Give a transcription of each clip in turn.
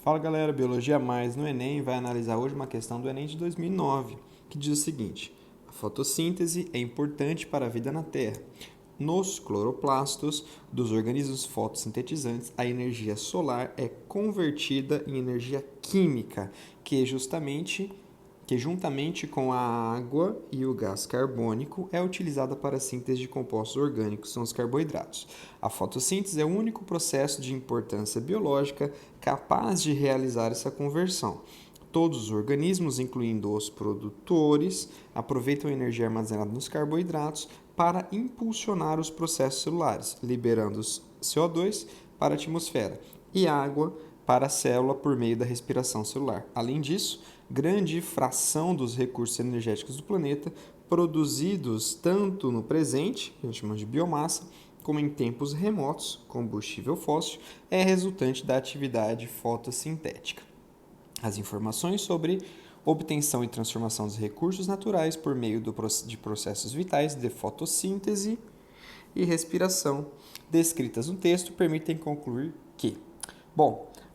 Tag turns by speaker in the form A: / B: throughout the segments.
A: Fala galera, Biologia Mais no Enem vai analisar hoje uma questão do Enem de 2009, que diz o seguinte: a fotossíntese é importante para a vida na Terra. Nos cloroplastos dos organismos fotossintetizantes, a energia solar é convertida em energia química, que juntamente com a água e o gás carbônico é utilizada para a síntese de compostos orgânicos, são os carboidratos. A fotossíntese é o único processo de importância biológica capaz de realizar essa conversão. Todos os organismos, incluindo os produtores, aproveitam a energia armazenada nos carboidratos para impulsionar os processos celulares, liberando CO2 para a atmosfera e água para a célula por meio da respiração celular. Além disso, grande fração dos recursos energéticos do planeta, produzidos tanto no presente, que a gente chama de biomassa, como em tempos remotos, combustível fóssil, é resultante da atividade fotossintética. As informações sobre obtenção e transformação dos recursos naturais por meio de processos vitais de fotossíntese e respiração descritas no texto permitem concluir que,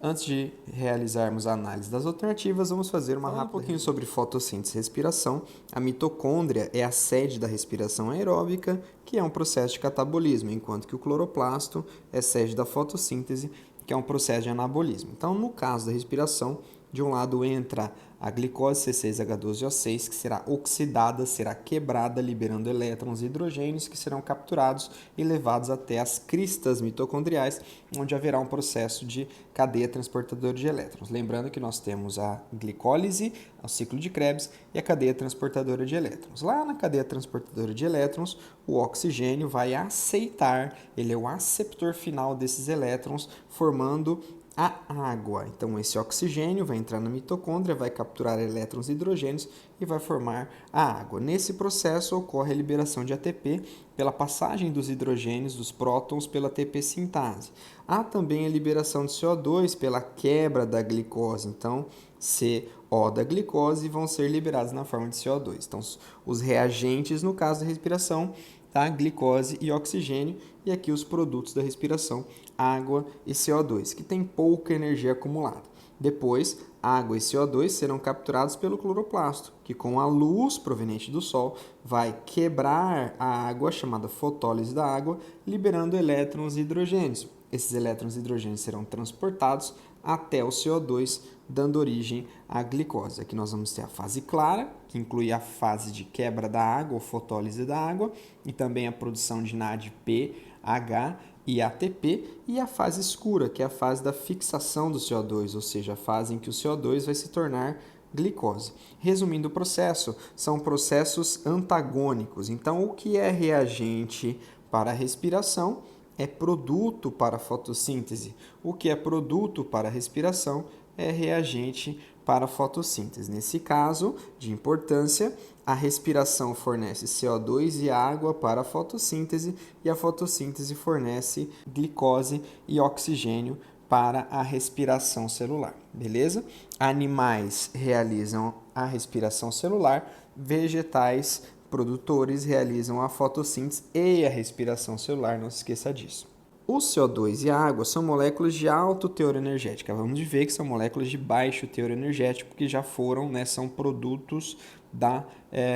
A: antes de realizarmos a análise das alternativas, vamos fazer uma rápida. Um pouquinho sobre fotossíntese e respiração. A mitocôndria é a sede da respiração aeróbica, que é um processo de catabolismo, enquanto que o cloroplasto é sede da fotossíntese, que é um processo de anabolismo. Então, no caso da respiração, de um lado entra a glicose C6H12O6, que será oxidada, será quebrada, liberando elétrons e hidrogênios que serão capturados e levados até as cristas mitocondriais, onde haverá um processo de cadeia transportadora de elétrons. Lembrando que nós temos a glicólise, o ciclo de Krebs e a cadeia transportadora de elétrons. Lá na cadeia transportadora de elétrons, o oxigênio vai aceitar, ele é o aceptor final desses elétrons, formando a água. Então, esse oxigênio vai entrar na mitocôndria, vai capturar elétrons e hidrogênios e vai formar a água. Nesse processo, ocorre a liberação de ATP pela passagem dos hidrogênios, dos prótons, pela ATP sintase. Há também a liberação de CO2 pela quebra da glicose. Então, CO da glicose vão ser liberados na forma de CO2. Então, os reagentes, no caso da respiração, tá? Glicose e oxigênio, e aqui os produtos da respiração, água e CO2, que tem pouca energia acumulada. Depois, água e CO2 serão capturados pelo cloroplasto, que com a luz proveniente do Sol vai quebrar a água, chamada fotólise da água, liberando elétrons e hidrogênios. Esses elétrons e hidrogênios serão transportados até o CO2, dando origem à glicose. Aqui nós vamos ter a fase clara, que inclui a fase de quebra da água, ou fotólise da água, e também a produção de NADP, H e ATP, e a fase escura, que é a fase da fixação do CO2, ou seja, a fase em que o CO2 vai se tornar glicose. Resumindo o processo, são processos antagônicos. Então, o que é reagente para a respiração é produto para a fotossíntese. O que é produto para a respiração é reagente para a fotossíntese. Nesse caso, de importância, a respiração fornece CO2 e água para a fotossíntese e a fotossíntese fornece glicose e oxigênio para a respiração celular, beleza? Animais realizam a respiração celular, vegetais produtores realizam a fotossíntese e a respiração celular, não se esqueça disso. O CO2 e a água são moléculas de alto teor energético. Vamos ver que são moléculas de baixo teor energético, que já foram, são produtos da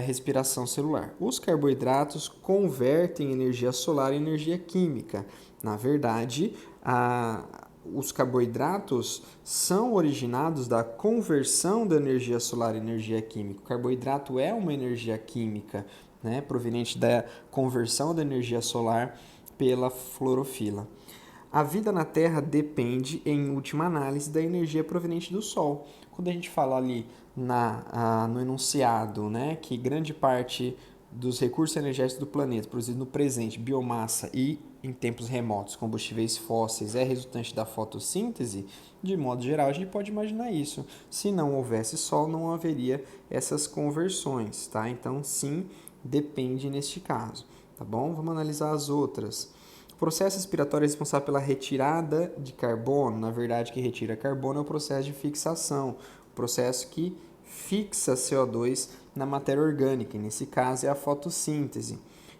A: respiração celular. Os carboidratos convertem energia solar em energia química. Na verdade, os carboidratos são originados da conversão da energia solar em energia química. O carboidrato é uma energia química, proveniente da conversão da energia solar pela clorofila. A vida na Terra depende, em última análise, da energia proveniente do Sol. Quando a gente fala ali no enunciado, que grande parte dos recursos energéticos do planeta produzidos no presente, biomassa e em tempos remotos, combustíveis fósseis, é resultante da fotossíntese, de modo geral, a gente pode imaginar isso. Se não houvesse Sol, não haveria essas conversões, tá? Então, sim, depende neste caso, tá bom? Vamos analisar as outras. O processo respiratório é responsável pela retirada de carbono. Na verdade, que retira carbono é o processo de fixação, o processo que fixa CO2 na matéria orgânica, e nesse caso é a fotossíntese.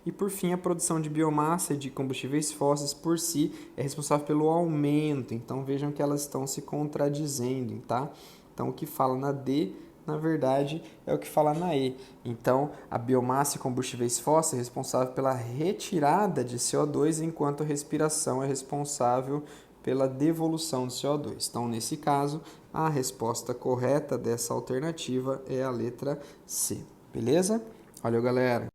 A: E por fim, a produção de biomassa e de combustíveis fósseis por si é responsável pelo aumento. Então vejam que elas estão se contradizendo, tá? Então o que fala na D, na verdade, é o que fala na E. Então, a biomassa e combustíveis fósseis é responsável pela retirada de CO2, enquanto a respiração é responsável pela devolução de CO2. Então, nesse caso, a resposta correta dessa alternativa é a letra C. Beleza? Valeu, galera!